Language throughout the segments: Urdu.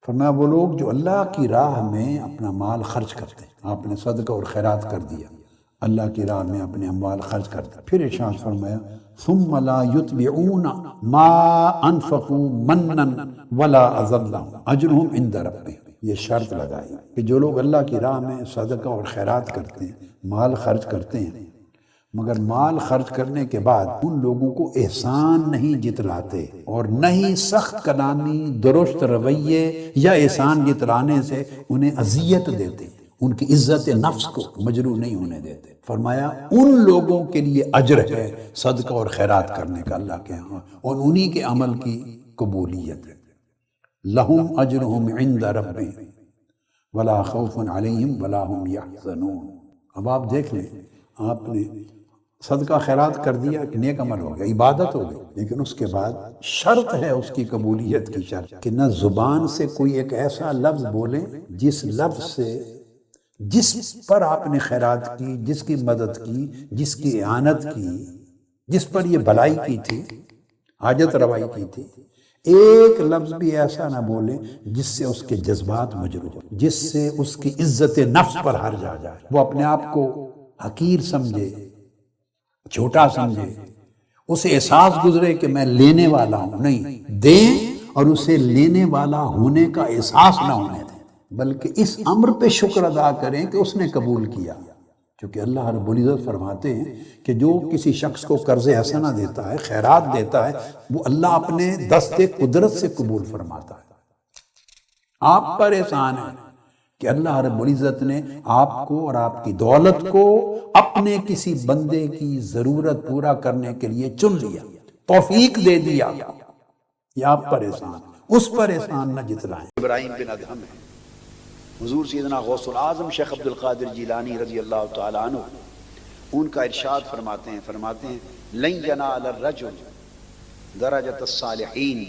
فرمایا وہ لوگ جو اللہ کی راہ میں اپنا مال خرچ کرتے ہیں، آپ نے صدقہ اور خیرات کر دیا، اللہ کی راہ میں اپنے اموال خرچ کرتے، پھر ارشاد فرمایا ثم لا يتبعون ما انفقوا منا ولا اذى اجرهم عند ربهم، یہ شرط لگائی کہ جو لوگ اللہ کی راہ میں صدقہ اور خیرات کرتے ہیں، مال خرچ کرتے ہیں، مگر مال خرچ کرنے کے بعد ان لوگوں کو احسان نہیں جتلاتے اور نہ ہی سخت کلامی، درست رویے یا احسان جتلانے سے انہیں اذیت دیتے، ان کی عزت نفس کو مجروح نہیں ہونے دیتے۔ فرمایا ان لوگوں کے لیے اجر ہے صدقہ اور خیرات کرنے کا اللہ کے ہاں، اور انہی کے عمل کی قبولیت ہے۔ لہم اجرہم عند ربہم ولا خوف علیہم ولا ہم یحزنون۔ اب آپ دیکھ لیں، آپ نے صدقہ خیرات کر دیا کہ نیک عمل ہو گیا، عبادت ہو گئی، لیکن اس کے بعد شرط ہے اس کی قبولیت کی شرط کہ نہ زبان سے کوئی ایک ایسا لفظ بولیں جس لفظ سے جس پر آپ نے خیرات کی، جس کی مدد کی، جس کی اعانت کی، جس پر یہ بھلائی کی تھی، حاجت روائی کی تھی، ایک لفظ بھی ایسا نہ بولیں جس سے اس کے جذبات مجروح ہو، جس سے اس کی عزت نفس پر حرج آ جائے، وہ اپنے آپ کو حقیر سمجھے، چھوٹا سمجھے، اسے احساس گزرے کہ میں لینے والا ہوں۔ نہیں، دیں اور اسے لینے والا ہونے کا احساس نہ ہونے دیں، بلکہ اس امر پہ شکر ادا کریں کہ اس نے قبول کیا، کیونکہ اللہ رب العزت فرماتے ہیں کہ جو کسی شخص کو قرض حسنہ دیتا ہے، خیرات دیتا ہے، وہ اللہ اپنے دست قدرت سے قبول فرماتا ہے۔ آپ پر احسان ہے کہ اللہ رب العزت نے آپ کو اور آپ کی دولت کو اپنے کسی بندے کی ضرورت پورا کرنے کے لیے چن لیا، توفیق دے دیا، یہ آپ پر احسان، اس پر احسان نہ جتلائیں۔ ابراہیم بن ادہم ہے، حضور سیدنا غوث العظم شیخ عبد القادر جیلانی رضی اللہ تعالی عنہ ان کا ارشاد فرماتے ہیں لن ینال الرجل درجۃ الصالحین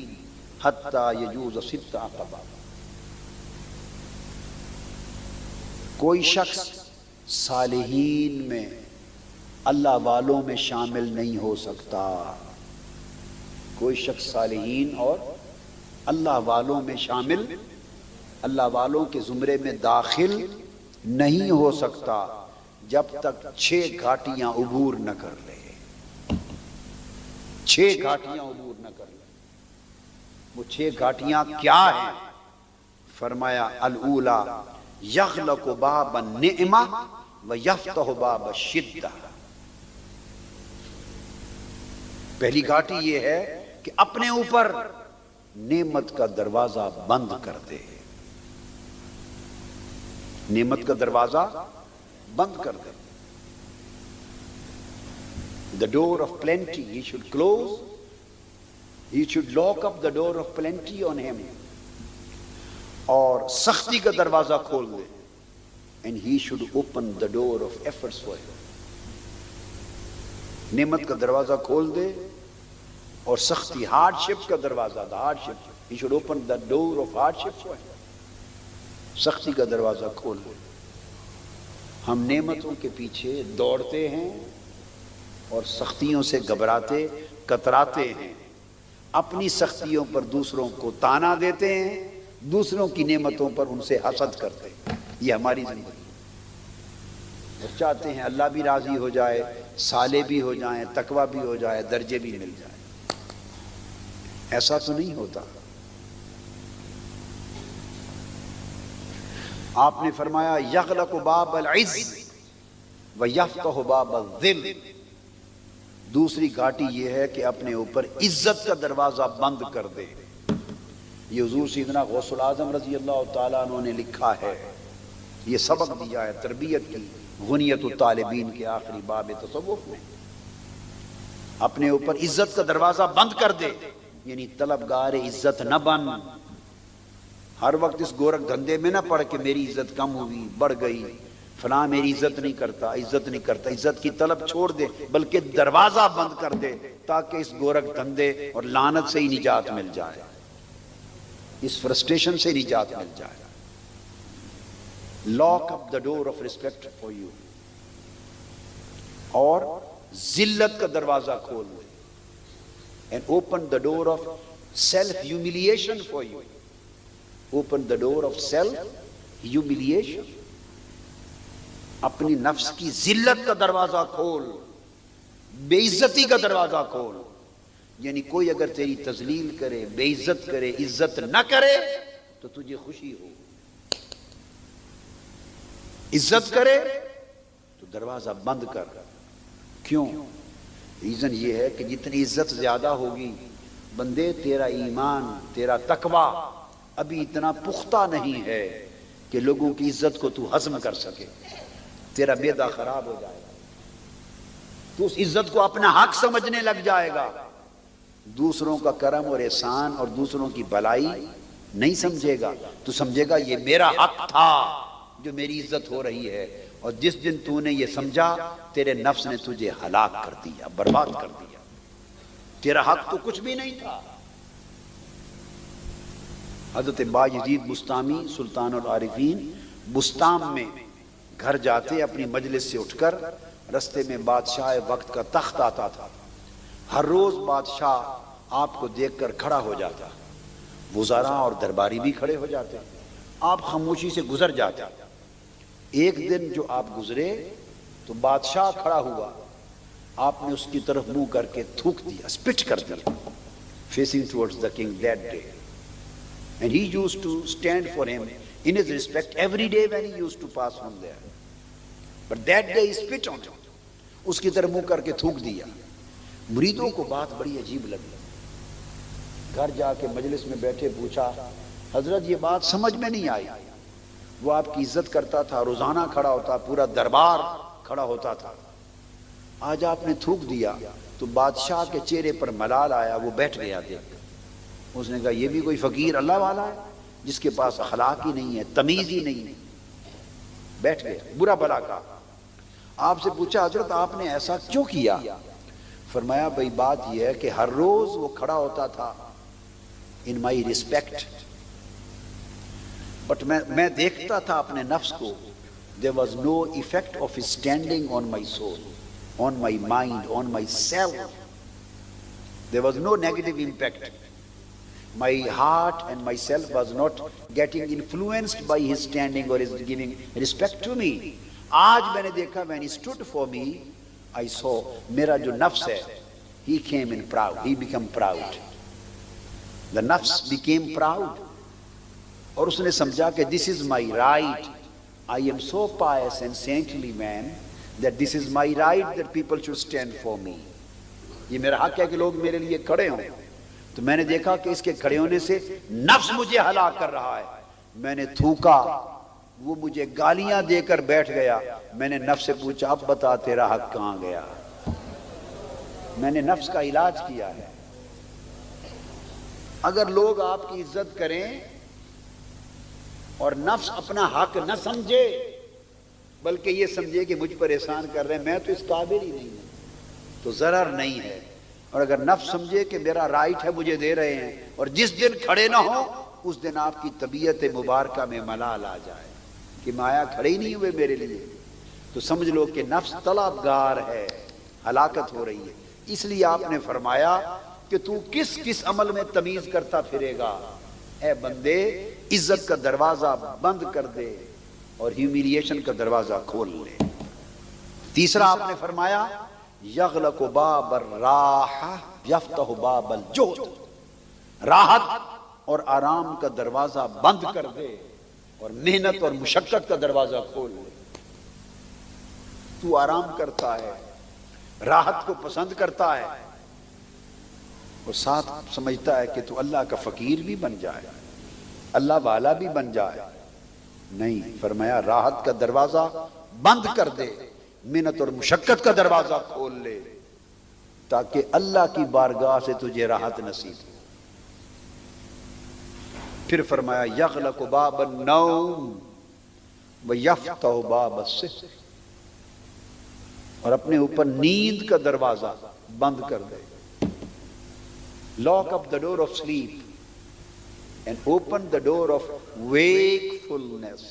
حتی یجوز ست عقبات، کوئی شخص صالحین میں، اللہ والوں میں شامل نہیں ہو سکتا، کوئی شخص صالحین اور اللہ والوں میں شامل، اللہ والوں کے زمرے میں داخل نہیں ہو سکتا جب تک 6 گھاٹیاں عبور نہ کر لے، 6 گھاٹیاں عبور نہ کر لے۔ وہ 6 گھاٹیاں کیا ہیں؟ فرمایا الاولی یغلق باب النعمہ ویفتح باب الشدہ، پہلی گھاٹی یہ ہے کہ اپنے اوپر نعمت کا دروازہ بند کر دے، نعمت کا دروازہ بند کر دے۔ The door of plenty he should close, he should lock up the door of plenty on him، اور سختی کا دروازہ کھول دے، and he should open the door of efforts for him، نعمت کا دروازہ کھول دے اور سختی، hardship کا دروازہ، the hardship he should open the door of hardship for him، سختی کا دروازہ کھول دے۔ ہم نعمتوں کے پیچھے دوڑتے ہیں اور سختیوں سے گھبراتے کتراتے ہیں، اپنی سختیوں پر دوسروں کو تانا دیتے ہیں، دوسروں کی نعمتوں پر ان سے حسد کرتے ہیں، یہ ہماری زندگی ہے۔ اور چاہتے ہیں اللہ بھی راضی ہو جائے، صالح بھی ہو جائیں، تقویٰ بھی ہو جائے، درجے بھی مل جائیں، ایسا تو نہیں ہوتا۔ آپ نے فرمایا یغلق باب العز ویفتح باب الذل، دوسری گھاٹی یہ ہے کہ اپنے اوپر عزت کا دروازہ بند کر دے۔ یہ حضور سیدنا غوث العظم رضی اللہ تعالیٰ عنہ نے لکھا ہے، یہ سبق دیا ہے تربیت کی، غنیت الطالبین کے آخری باب تصوف میں۔ اپنے اوپر عزت کا دروازہ بند کر دے، یعنی طلبگار عزت نہ بن، ہر وقت اس گورکھ دھندے میں نہ پڑ کہ میری عزت کم ہوئی، بڑھ گئی، فلاں میری عزت نہیں کرتا، عزت نہیں کرتا، عزت کی طلب چھوڑ دے، بلکہ دروازہ بند کر دے تاکہ اس گورکھ دھندے اور لعنت سے ہی نجات مل جائے، اس فرسٹریشن سے نجات مل جائے۔ Lock up the door of respect for you, اور ذلت کا دروازہ کھول دے، and open the door of self humiliation for you, open the door of self humiliation, اپنی نفس کی ذلت کا دروازہ کھول، بے عزتی کا دروازہ کھول. یعنی کوئی اگر تیری تذلیل کرے، بے عزت کرے، عزت نہ کرے تو تجھے خوشی ہو. عزت کرے تو دروازہ بند کر. کیوں؟ ریزن یہ ہے کہ جتنی عزت زیادہ ہوگی بندے، تیرا ایمان، تیرا تقوی ابھی اتنا پختہ نہیں ہے کہ لوگوں کی عزت کو تو ہضم کر سکے. تیرا معدہ خراب ہو جائے گا، تو اس عزت کو اپنا حق سمجھنے لگ جائے گا. دوسروں کا کرم اور احسان اور دوسروں کی بھلائی نہیں سمجھے گا، تو سمجھے گا یہ میرا حق تھا جو میری عزت ہو رہی ہے. اور جس دن تو نے یہ سمجھا، تیرے نفس نے تجھے ہلاک کر دیا، برباد کر دیا. تیرا حق تو کچھ بھی نہیں تھا. حضرت بایزید بسطامی سلطان العارفین بسطام میں گھر جاتے، اپنی مجلس سے اٹھ کر رستے میں بادشاہ وقت کا تخت آتا تھا. ہر روز بادشاہ آپ کو دیکھ کر کھڑا ہو جاتا، وزراء اور درباری بھی کھڑے ہو جاتے، آپ خاموشی سے گزر جاتے. ایک دن جو آپ گزرے تو بادشاہ کھڑا ہوا، آپ نے اس کی طرف منہ کر کے تھوک دیا، اسپٹ کر دیا، facing towards the king that day. And he used to stand for him in his respect every day when he used to pass from there. But that day he spit on him. اس کی طرف منہ کر کے تھوک دیا. مریدوں کو بات بڑی عجیب لگی. گھر جا کے مجلس میں بیٹھے پوچھا، حضرت یہ بات سمجھ میں نہیں آئی. وہ آپ کی عزت کرتا تھا، روزانہ کھڑا ہوتا، پورا دربار کھڑا ہوتا تھا، آج آپ نے تھوک دیا. تو بادشاہ کے چہرے پر ملال آیا، وہ بیٹھ گیا دیکھ. اس نے کہا یہ بھی کوئی فقیر اللہ والا ہے جس کے پاس اخلاق ہی نہیں ہے، تمیز ہی نہیں ہے. بیٹھ گئے، برا بھلا کہا. آپ سے پوچھا حضرت آپ نے ایسا کیوں کیا؟ فرمایا بھئی بات یہ ہے کہ ہر روز وہ کھڑا ہوتا تھا ان مائی ریسپیکٹ، بٹ میں دیکھتا تھا اپنے نفس کو. there was no effect of his standing on my soul, on my mind, on myself. There was no negative impact. My heart and myself was not getting influenced by his standing or his giving respect to me. آج میں نے دیکھا when he stood for me, I saw میرا جو نفس ہے he came in proud, he became proud. The nafs became proud. اور اس نے سمجھا کہ this is my right. I am so pious and saintly man that this is my right that people should stand for me. یہ میرا حق ہے کہ لوگ میرے لیے کھڑے ہوں. تو میں نے دیکھا کہ اس کے کھڑے ہونے سے نفس مجھے ہلاک کر رہا ہے. میں نے تھوکا، وہ مجھے گالیاں دے کر بیٹھ گیا. میں نے نفس سے پوچھا اب بتا تیرا حق کہاں گیا؟ میں نے نفس کا علاج کیا ہے. اگر لوگ آپ کی عزت کریں اور نفس اپنا حق نہ سمجھے بلکہ یہ سمجھے کہ مجھ پر احسان کر رہے ہیں، میں تو اس قابل ہی نہیں ہوں، تو ضرر نہیں ہے. اور اگر نفس سمجھے کہ میرا رائٹ ہے مجھے دے رہے ہیں، اور جس دن کھڑے نہ ہو اس دن آپ کی طبیعت مبارکہ میں ملال آ جائے کہ مایا کھڑے ہی نہیں ہوئے میرے لیے، تو سمجھ لو کہ نفس طلبگار ہے، ہلاکت ہو رہی ہے. اس لیے آپ نے فرمایا کہ تو کس کس عمل میں تمیز کرتا پھرے گا؟ اے بندے عزت کا دروازہ بند کر دے اور ہیومیلیشن کا دروازہ کھول لے. تیسرا آپ نے فرمایا یغلق باب الراحہ یفتح باب الجہد. راحت اور آرام کا دروازہ بند کر دے اور محنت اور مشقت کا دروازہ کھول لے. تو آرام کرتا ہے، راحت کو پسند کرتا ہے اور ساتھ سمجھتا ہے کہ تو اللہ کا فقیر بھی بن جائے، اللہ والا بھی بن جائے. نہیں، فرمایا راحت کا دروازہ بند کر دے، محنت اور مشقت کا دروازہ کھول لے تاکہ اللہ کی بارگاہ سے تجھے راحت نصیب ہو. پھر فرمایا یغلق باب النوم ویفتح باب السحر. اور اپنے اوپر نیند کا دروازہ بند کر دے. Lock up the door of sleep and open the door of wakefulness.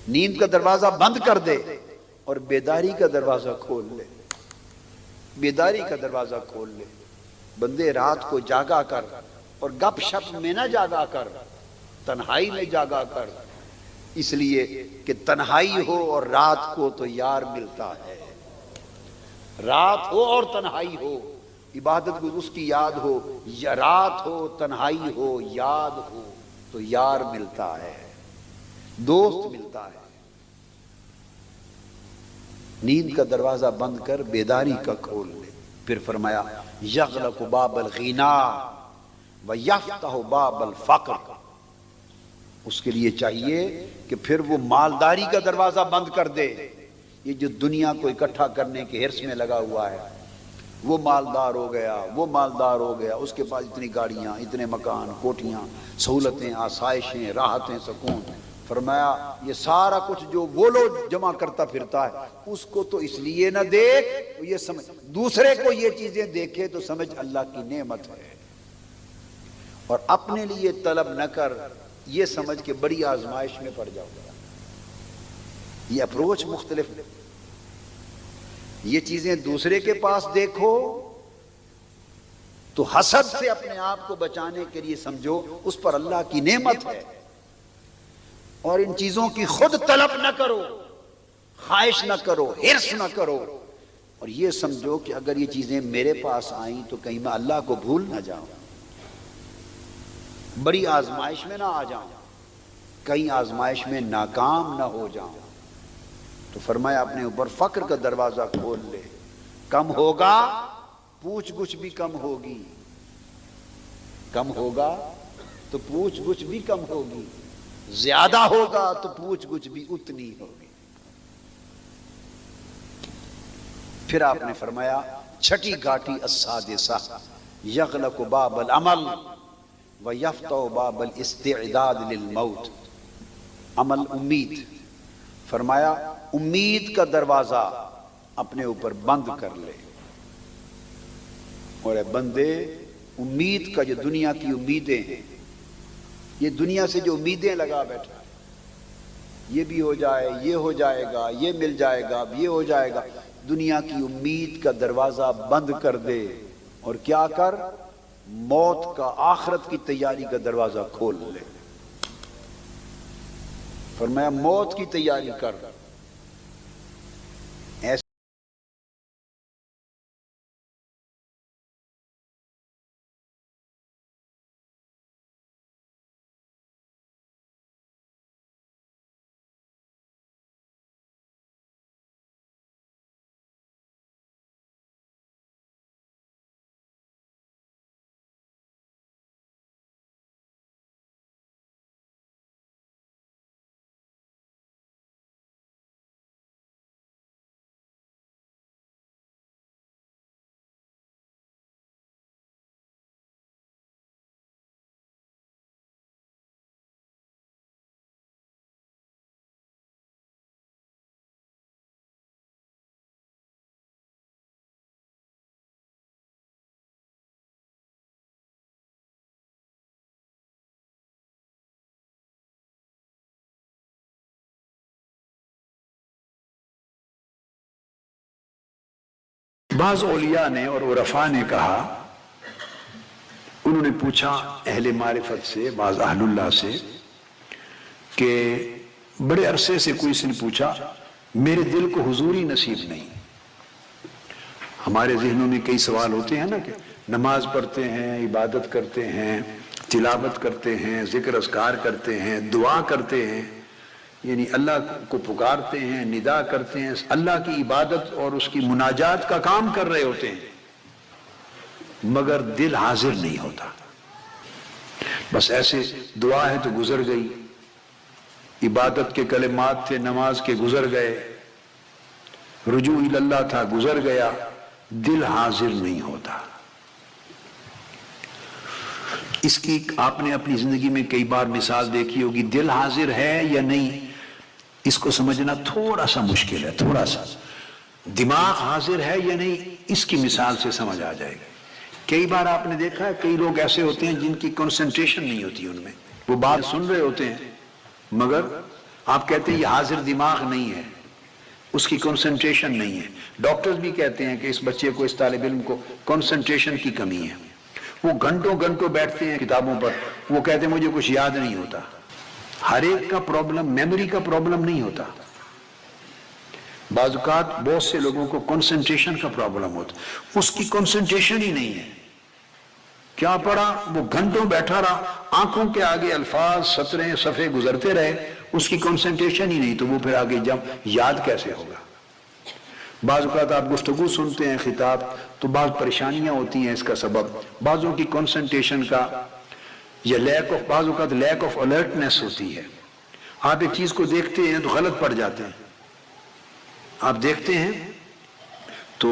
نیند کا دروازہ بند کر دے اور بیداری کا دروازہ کھول لے. بیداری کا دروازہ کھول لے. بندے رات کو جاگا کر اور گپ شپ میں نہ جاگا کر، تنہائی میں جاگا کر، اس لیے کہ تنہائی ہو اور رات کو تو یار ملتا ہے، رات ہو اور تنہائی ہو، عبادت کو اس کی یاد ہو، یا رات ہو تنہائی ہو یاد ہو تو یار ملتا ہے، دوست ملتا ہے۔ نیند کا دروازہ بند کر بیداری کا کھول لے۔ پھر فرمایا یغلق باب الغنا ویفتح باب الفقر، اس کے لیے چاہیے کہ پھر وہ مالداری کا دروازہ بند کر دے۔ یہ جو دنیا کو اکٹھا کرنے کے حرص میں لگا ہوا ہے، وہ مالدار ہو گیا، وہ مالدار ہو گیا، اس کے پاس اتنی گاڑیاں، اتنے مکان، کوٹھیاں، سہولتیں، آسائشیں، راحتیں، سکون۔ فرمایا یہ سارا کچھ جو وہ لوگ جمع کرتا پھرتا ہے، اس کو تو اس لیے نہ دیکھ، یہ سمجھ دوسرے کو یہ چیزیں دیکھے تو سمجھ اللہ کی نعمت ہے، اور اپنے لیے طلب نہ کر، یہ سمجھ کے بڑی آزمائش میں پڑ جاؤ گا۔ یہ اپروچ مختلف ہے۔ یہ چیزیں دوسرے کے پاس دیکھو تو حسد سے اپنے آپ کو بچانے کے لیے سمجھو اس پر اللہ کی نعمت ہے، اور ان چیزوں کی خود طلب نہ کرو، خواہش نہ کرو، حرص نہ کرو، اور یہ سمجھو کہ اگر یہ چیزیں میرے پاس آئیں تو کہیں میں اللہ کو بھول نہ جاؤں، بڑی آزمائش میں نہ آ جاؤں، کہیں آزمائش میں ناکام نہ ہو جاؤں۔ تو فرمایا اپنے اوپر فقر کا دروازہ کھول لے، کم ہوگا پوچھ گچھ بھی کم ہوگی، کم ہوگا تو پوچھ گچھ بھی کم ہوگی، زیادہ ہوگا تو پوچھ گچھ بھی اتنی ہوگی۔ پھر آپ نے فرمایا چھٹی گھاٹی السادسہ یغلق باب العمل ویفتح باب الاستعداد للموت، عمل امید۔ فرمایا امید کا دروازہ اپنے اوپر بند کر لے، اور اے بندے امید کا جو دنیا کی امیدیں ہیں، یہ دنیا سے جو امیدیں لگا بیٹھا، یہ بھی ہو جائے، یہ ہو جائے گا، یہ مل جائے گا، یہ ہو جائے گا، دنیا کی امید کا دروازہ بند کر دے، اور کیا کر، موت کا، آخرت کی تیاری کا دروازہ کھول لے۔ فرمایا موت کی تیاری کر، ایسے بعض اولیاء نے اور عرفاء نے کہا، انہوں نے پوچھا اہل معرفت سے، بعض اہل اللہ سے، کہ بڑے عرصے سے کوئی سے نے پوچھا میرے دل کو حضوری نصیب نہیں۔ ہمارے ذہنوں میں کئی سوال ہوتے ہیں نا، کہ نماز پڑھتے ہیں، عبادت کرتے ہیں، تلاوت کرتے ہیں، ذکر اذکار کرتے ہیں، دعا کرتے ہیں، یعنی اللہ کو پکارتے ہیں، ندا کرتے ہیں، اللہ کی عبادت اور اس کی مناجات کا کام کر رہے ہوتے ہیں، مگر دل حاضر نہیں ہوتا، بس ایسے دعا ہے تو گزر گئی، عبادت کے کلمات تھے، نماز کے گزر گئے، رجوع اللہ تھا گزر گیا، دل حاضر نہیں ہوتا۔ اس کی آپ نے اپنی زندگی میں کئی بار مثال دیکھی ہوگی، دل حاضر ہے یا نہیں اس کو سمجھنا تھوڑا سا مشکل ہے، تھوڑا سا۔ دماغ حاضر ہے یا نہیں اس کی مثال سے سمجھ آ جائے گا۔ کئی بار آپ نے دیکھا ہے کئی لوگ ایسے ہوتے ہیں جن کی کنسنٹریشن نہیں ہوتی ان میں، وہ بات سن رہے ہوتے ہیں مگر آپ کہتے ہیں یہ حاضر دماغ نہیں ہے، اس کی کنسنٹریشن نہیں ہے۔ ڈاکٹرز بھی کہتے ہیں کہ اس بچے کو، اس طالب علم کو کنسنٹریشن کی کمی ہے، وہ گھنٹوں گھنٹوں بیٹھتے ہیں کتابوں پر، وہ کہتے ہیں مجھے کچھ یاد نہیں ہوتا۔ ہر ایک کا پرابلم میموری کا پرابلم نہیں ہوتا، بعض اوقات بہت سے لوگوں کو کنسنٹریشن کا پرابلم ہوتا، اس کی کنسنٹریشن ہی نہیں ہے، کیا پڑھا وہ گھنٹوں بیٹھا رہا، آنکھوں کے آگے الفاظ سطریں صفحے گزرتے رہے، اس کی کنسنٹریشن ہی نہیں، تو وہ پھر آگے جب یاد کیسے ہوگا؟ بعض اوقات آپ گفتگو سنتے ہیں خطاب تو بعض پریشانیاں ہوتی ہیں، اس کا سبب بعضوں کی کنسنٹریشن کا یا بعض اوقات لیک آف الرٹنس ہوتی ہے۔ آپ ایک چیز کو دیکھتے ہیں تو غلط پڑ جاتے ہیں، آپ دیکھتے ہیں تو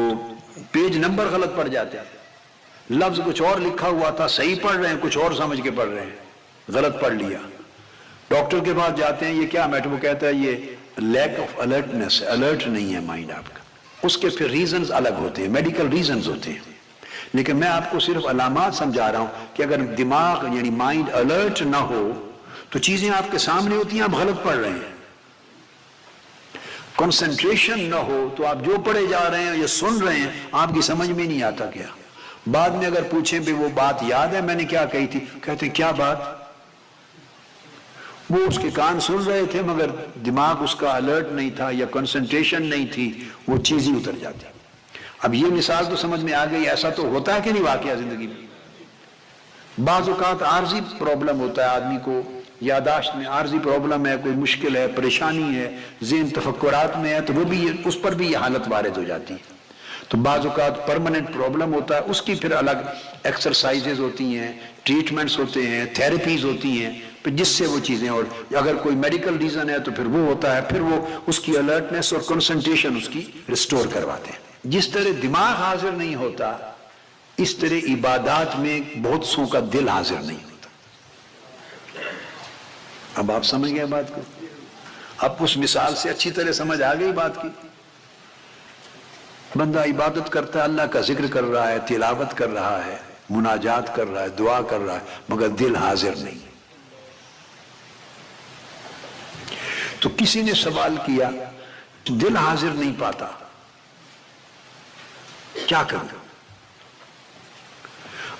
پیج نمبر غلط پڑ جاتے ہیں، لفظ کچھ اور لکھا ہوا تھا صحیح پڑھ رہے ہیں، کچھ اور سمجھ کے پڑھ رہے ہیں، غلط پڑھ لیا۔ ڈاکٹر کے پاس جاتے ہیں، یہ کیا میٹر، وہ کہتا ہے یہ لیک آف الرٹنس ہے، الرٹ نہیں ہے مائنڈ آپ کا۔ اس کے پھر ریزنز الگ ہوتے ہیں، میڈیکل ریزنز ہوتے ہیں، لیکن میں آپ کو صرف علامات سمجھا رہا ہوں کہ اگر دماغ یعنی مائنڈ الرٹ نہ ہو تو چیزیں آپ کے سامنے ہوتی ہیں، آپ غلط پڑھ رہے ہیں۔ کنسنٹریشن نہ ہو تو آپ جو پڑھے جا رہے ہیں یا سن رہے ہیں آپ کی سمجھ میں نہیں آتا کیا۔ بعد میں اگر پوچھیں بھی وہ بات یاد ہے میں نے کیا کہی تھی، کہتے کیا بات، وہ اس کے کان سن رہے تھے مگر دماغ اس کا الرٹ نہیں تھا یا کنسنٹریشن نہیں تھی، وہ چیز ہی اتر جاتی۔ اب یہ مثال تو سمجھ میں آ گئی، ایسا تو ہوتا ہے کہ نہیں واقعہ زندگی میں؟ بعض اوقات عارضی پرابلم ہوتا ہے آدمی کو، یاداشت میں عارضی پرابلم ہے، کوئی مشکل ہے، پریشانی ہے، ذہن تفکرات میں ہے، تو وہ بھی اس پر بھی یہ حالت وارد ہو جاتی ہے۔ تو بعض اوقات پرماننٹ پرابلم ہوتا ہے، اس کی پھر الگ ایکسرسائزز ہوتی ہیں، ٹریٹمنٹس ہوتے ہیں، تھیراپیز ہوتی ہیں، پھر جس سے وہ چیزیں، اور اگر کوئی میڈیکل ریزن ہے تو پھر وہ ہوتا ہے، پھر وہ اس کی الرٹنس اور کنسنٹریشن اس کی ریسٹور کرواتے ہیں۔ جس طرح دماغ حاضر نہیں ہوتا اس طرح عبادات میں بہت سو کا دل حاضر نہیں ہوتا۔ اب آپ سمجھ گئے بات کو؟ اب اس مثال سے اچھی طرح سمجھ آ گئی بات کی۔ بندہ عبادت کرتا ہے، اللہ کا ذکر کر رہا ہے، تلاوت کر رہا ہے، مناجات کر رہا ہے، دعا کر رہا ہے، مگر دل حاضر نہیں۔ تو کسی نے سوال کیا دل حاضر نہیں پاتا کیا کروں؟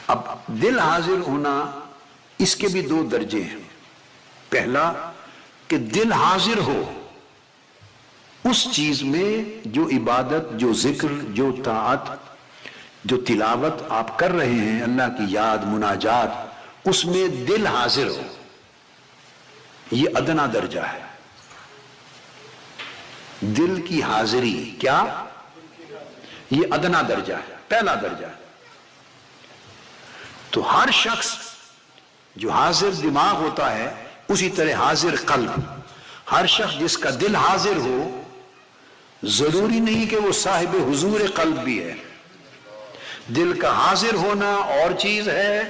اب دل حاضر ہونا اس کے بھی دو درجے ہیں۔ پہلا کہ دل حاضر ہو اس چیز میں جو عبادت، جو ذکر، جو طاعت، جو تلاوت آپ کر رہے ہیں، اللہ کی یاد، مناجات، اس میں دل حاضر ہو، یہ ادنا درجہ ہے۔ دل کی حاضری کیا؟ یہ ادنا درجہ ہے، پہلا درجہ ہے۔ تو ہر شخص جو حاضر دماغ ہوتا ہے اسی طرح حاضر قلب، ہر شخص جس کا دل حاضر ہو، ضروری نہیں کہ وہ صاحب حضور قلب بھی ہے۔ دل کا حاضر ہونا اور چیز ہے،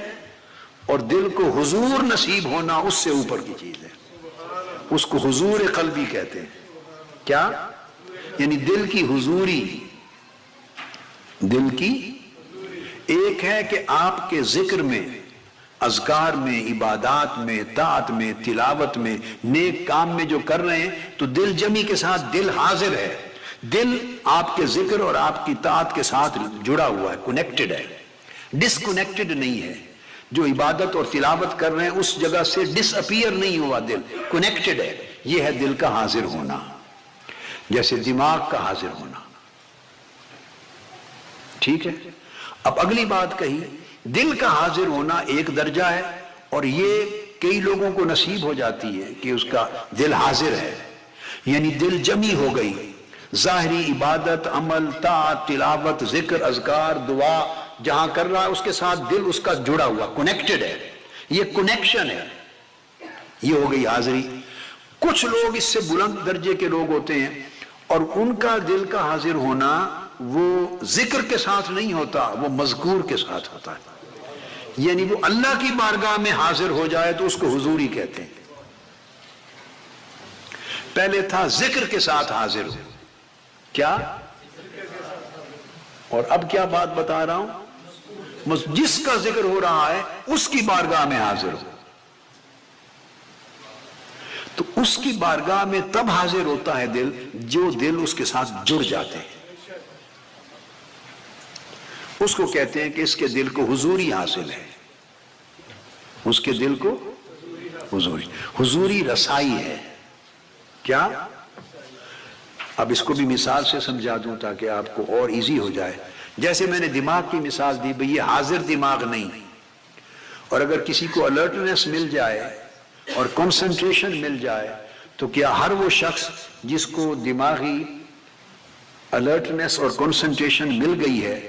اور دل کو حضور نصیب ہونا اس سے اوپر کی چیز ہے، اس کو حضور قلبی کہتے ہیں۔ کیا؟ یعنی دل کی حضوری، دل کی ایک ہے کہ آپ کے ذکر میں، اذکار میں، عبادات میں، طاعت میں، تلاوت میں، نیک کام میں جو کر رہے ہیں تو دل جمی کے ساتھ دل حاضر ہے، دل آپ کے ذکر اور آپ کی طاعت کے ساتھ جڑا ہوا ہے، کنیکٹڈ ہے، ڈسکنیکٹڈ نہیں ہے۔ جو عبادت اور تلاوت کر رہے ہیں اس جگہ سے ڈس اپیئر نہیں ہوا، دل کنیکٹڈ ہے۔ یہ ہے دل کا حاضر ہونا، جیسے دماغ کا حاضر ہونا۔ ٹھیک ہے؟ اب اگلی بات کہی، دل کا حاضر ہونا ایک درجہ ہے، اور یہ کئی لوگوں کو نصیب ہو جاتی ہے کہ اس کا دل حاضر ہے، یعنی دل جمی ہو گئی، ظاہری عبادت، عمل، طاعت، تلاوت، ذکر، اذکار، دعا جہاں کر رہا ہے اس کے ساتھ دل اس کا جڑا ہوا، کنیکٹڈ ہے، یہ کنیکشن ہے، یہ ہو گئی حاضری۔ کچھ لوگ اس سے بلند درجے کے لوگ ہوتے ہیں اور ان کا دل کا حاضر ہونا وہ ذکر کے ساتھ نہیں ہوتا، وہ مذکور کے ساتھ ہوتا ہے، یعنی وہ اللہ کی بارگاہ میں حاضر ہو جائے تو اس کو حضوری کہتے ہیں۔ پہلے تھا ذکر کے ساتھ حاضر ہو، کیا؟ اور اب کیا بات بتا رہا ہوں، جس کا ذکر ہو رہا ہے اس کی بارگاہ میں حاضر ہو، تو اس کی بارگاہ میں تب حاضر ہوتا ہے دل جو دل اس کے ساتھ جڑ جاتے ہیں، اس کو کہتے ہیں کہ اس کے دل کو حضوری حاصل ہے۔ اس کے دل کو حضوری رسائی ہے. کیا؟ اب اس کو بھی مثال سے سمجھا دوں تاکہ آپ کو اور ایزی ہو جائے. جیسے میں نے دماغ کی مثال دی، بھئی یہ حاضر دماغ نہیں، اور اگر کسی کو الرٹنس مل جائے اور کنسنٹریشن مل جائے تو کیا ہر وہ شخص جس کو دماغی الرٹنس اور کنسنٹریشن مل گئی ہے،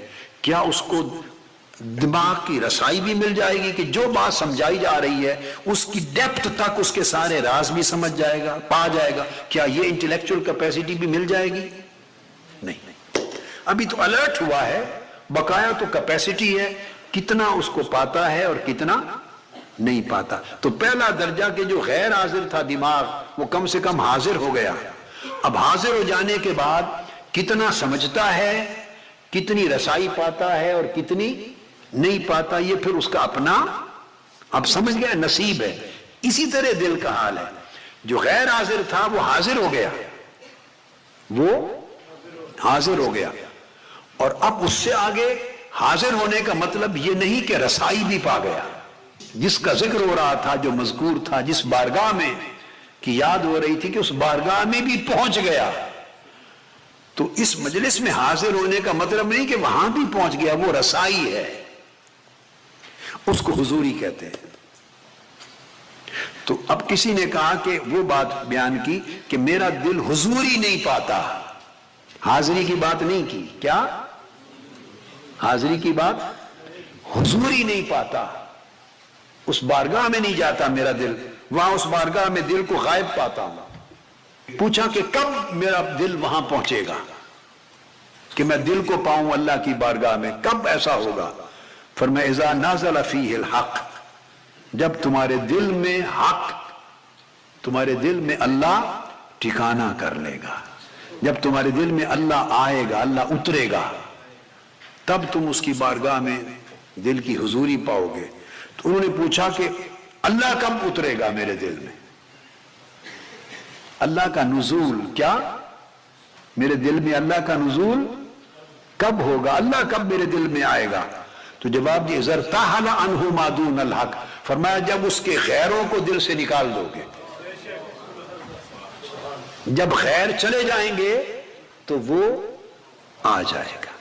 کیا اس کو دماغ کی رسائی بھی مل جائے گی کہ جو بات سمجھائی جا رہی ہے اس کی ڈیپتھ تک اس کے سارے راز بھی سمجھ جائے گا، پا جائے گا؟ کیا یہ انٹلیکچوئل کیپیسٹی بھی مل جائے گی؟ نہیں. ابھی تو الرٹ ہوا ہے، بقایا تو کیپیسٹی ہے، کتنا اس کو پاتا ہے اور کتنا نہیں پاتا. تو پہلا درجہ کہ جو غیر حاضر تھا دماغ، وہ کم سے کم حاضر ہو گیا. اب حاضر ہو جانے کے بعد کتنا سمجھتا ہے، کتنی رسائی پاتا ہے اور کتنی نہیں پاتا، یہ پھر اس کا اپنا، اب سمجھ گیا، نصیب ہے. اسی طرح دل کا حال ہے. جو غیر حاضر تھا وہ حاضر ہو گیا، وہ حاضر ہو گیا. اور اب اس سے آگے حاضر ہونے کا مطلب یہ نہیں کہ رسائی بھی پا گیا. جس کا ذکر ہو رہا تھا، جو مذکور تھا، جس بارگاہ میں کی یاد ہو رہی تھی کہ اس بارگاہ میں بھی پہنچ گیا. تو اس مجلس میں حاضر ہونے کا مطلب نہیں کہ وہاں بھی پہنچ گیا، وہ رسائی ہے، اس کو حضوری کہتے ہیں. تو اب کسی نے کہا کہ وہ بات بیان کی کہ میرا دل حضوری نہیں پاتا. حاضری کی بات نہیں کی. کیا؟ حاضری کی بات، حضوری نہیں پاتا. اس بارگاہ میں نہیں جاتا میرا دل، وہاں اس بارگاہ میں دل کو غائب پاتا ہوں. پوچھا کہ کب میرا دل وہاں پہنچے گا کہ میں دل کو پاؤں اللہ کی بارگاہ میں؟ کب ایسا ہوگا؟ فرمایا اذا نازل فیہ الحق، جب تمہارے دل میں حق، تمہارے دل میں اللہ ٹھکانہ کر لے گا، جب تمہارے دل میں اللہ آئے گا، اللہ اترے گا، تب تم اس کی بارگاہ میں دل کی حضوری پاؤ گے. تو انہوں نے پوچھا کہ اللہ کب اترے گا میرے دل میں؟ اللہ کا نزول، کیا میرے دل میں اللہ کا نزول کب ہوگا؟ اللہ کب میرے دل میں آئے گا؟ تو جواب دی ازرتحل عنہ ما دون الحق، فرمایا جب اس کے غیروں کو دل سے نکال دو گے. جب غیر چلے جائیں گے تو وہ آ جائے گا.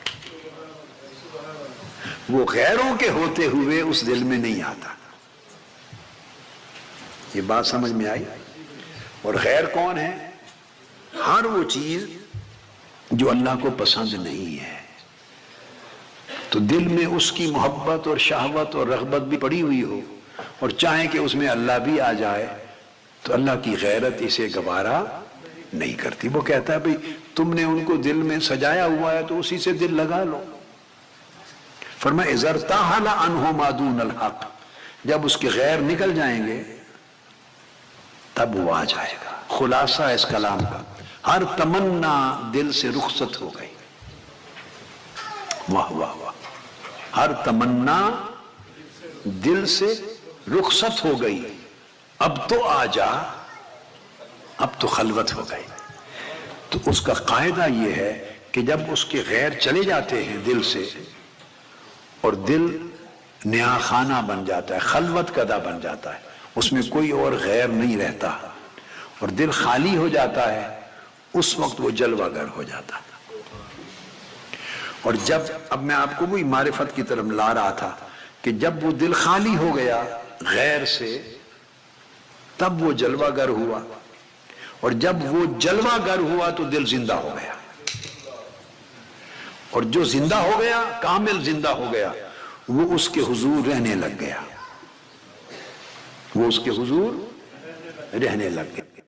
وہ غیروں کے ہوتے ہوئے اس دل میں نہیں آتا. یہ بات سمجھ میں آئی؟ اور غیر کون ہے؟ ہر وہ چیز جو اللہ کو پسند نہیں ہے. تو دل میں اس کی محبت اور شہوت اور رغبت بھی پڑی ہوئی ہو اور چاہیں کہ اس میں اللہ بھی آ جائے تو اللہ کی غیرت اسے گوارا نہیں کرتی. وہ کہتا ہے بھئی تم نے ان کو دل میں سجایا ہوا ہے تو اسی سے دل لگا لو. فرمایا اذا ارتحل عنہ ما دون الحق، جب اس کے غیر نکل جائیں گے تب وہ آ جائے گا. خلاصہ اس کلام کا، ہر تمنا دل سے رخصت ہو گئی. واہ واہ واہ. ہر تمنا دل سے رخصت ہو گئی. اب تو آ جا، اب تو خلوت ہو گئی. تو اس کا قاعدہ یہ ہے کہ جب اس کے غیر چلے جاتے ہیں دل سے اور دل نیا خانہ بن جاتا ہے، خلوت کدہ بن جاتا ہے، اس میں کوئی اور غیر نہیں رہتا اور دل خالی ہو جاتا ہے، اس وقت وہ جلوہ گر ہو جاتا ہے. اور جب، اب میں آپ کو وہی معرفت کی طرف لا رہا تھا کہ جب وہ دل خالی ہو گیا غیر سے تب وہ جلوہ گر ہوا، اور جب وہ جلوہ گر ہوا تو دل زندہ ہو گیا. اور جو زندہ ہو گیا، کامل زندہ ہو گیا، وہ اس کے حضور رہنے لگ گیا، وہ اس کے حضور رہنے لگ گیا.